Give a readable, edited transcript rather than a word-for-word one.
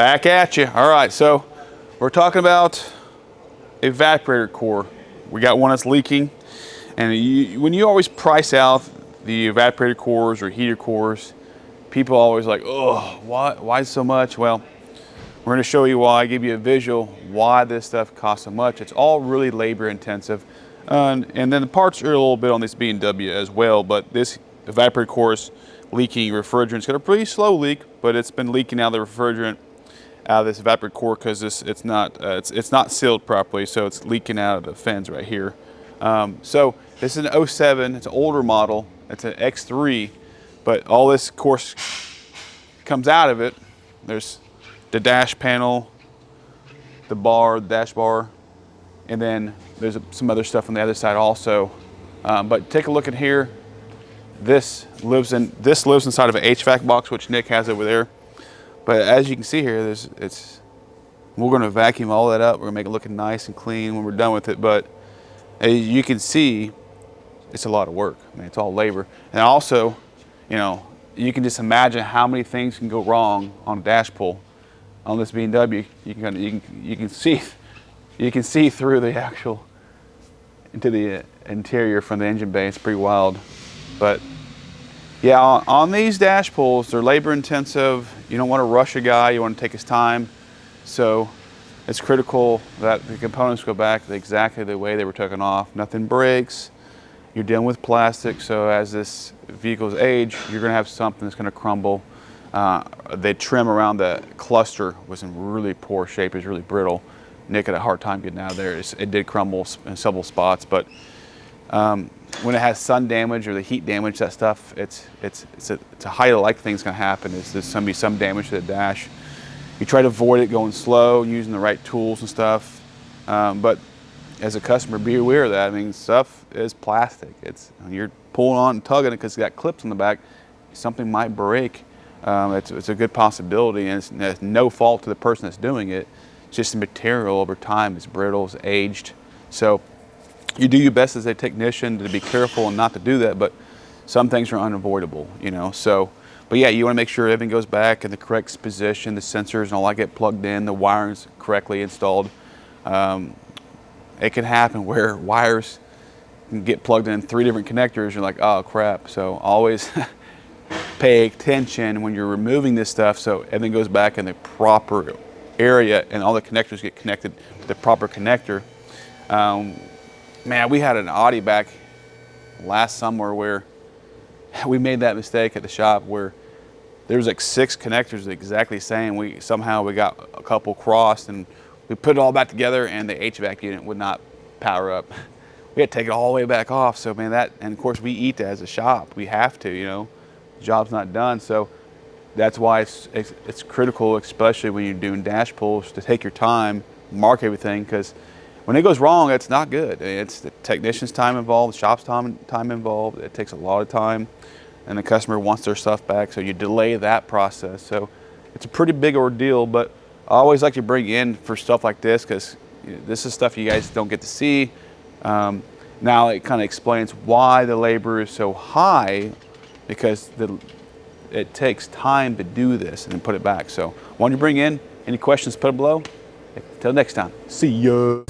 Back at you. All right, so we're talking about evaporator core. We got one that's leaking, and when you always price out the evaporator cores or heater cores, people always like, oh, why so much? Well, we're going to show you why, give you a visual why this stuff costs so much. It's all really labor intensive, and then the parts are a little bit on this B&W as well, but this evaporator core is leaking refrigerant. It's got a pretty slow leak, but it's been leaking out the refrigerant out of this evaporator core because it's not sealed properly, so it's leaking out of the fins right here. So this is an 07, it's an older model, it's an X3, but all this of course comes out of it. There's the dash panel, the bar, the dash bar, and then there's some other stuff on the other side also. But take a look at here. This lives inside of an HVAC box, which Nick has over there. But as you can see here, we're going to vacuum all that up. We're going to make it looking nice and clean when we're done with it. But as you can see, it's a lot of work. I mean, it's all labor. And also, you know, you can just imagine how many things can go wrong on a dash pull. On this B&W, you can see through the actual into the interior from the engine bay. It's pretty wild. But yeah, on these dash pulls, they're labor intensive. You don't want to rush a guy, you want to take his time. So it's critical that the components go back exactly the way they were taken off. Nothing breaks. You're dealing with plastic, so as this vehicle's age, you're going to have something that's going to crumble. The trim around the cluster was in really poor shape. It was really brittle. Nick had a hard time getting out of there. It did crumble in several spots, but when it has sun damage or the heat damage, that stuff, it's a highly likely thing's going to happen. There's going to be some damage to the dash. You try to avoid it going slow, using the right tools and stuff. But as a customer, be aware of that. I mean, stuff is plastic. You're pulling on and tugging it because it's got clips on the back. Something might break. It's a good possibility, and it's no fault to the person that's doing it. It's just the material over time is brittle, it's aged. So you do your best as a technician to be careful and not to do that, but some things are unavoidable, you know. So, but yeah, you want to make sure everything goes back in the correct position, the sensors and all that get plugged in, the wiring's correctly installed. It can happen where wires can get plugged in 3 different connectors. You're like, oh crap. So always pay attention when you're removing this stuff so everything goes back in the proper area and all the connectors get connected to the proper connector. Man, we had an Audi back last summer where we made that mistake at the shop where there was like 6 connectors exactly the same. Somehow we got a couple crossed and we put it all back together and the HVAC unit would not power up. We had to take it all the way back off. So man, and of course we eat that as a shop. We have to, you know, the job's not done. So that's why it's critical, especially when you're doing dash pulls, to take your time, mark everything, because when it goes wrong, it's not good. It's the technician's time involved, the shop's time involved. It takes a lot of time, and the customer wants their stuff back, so you delay that process. So it's a pretty big ordeal, but I always like to bring in for stuff like this because this is stuff you guys don't get to see. Now it kind of explains why the labor is so high, because it takes time to do this and then put it back. So why don't you bring in any questions, put them below. Until next time, see ya.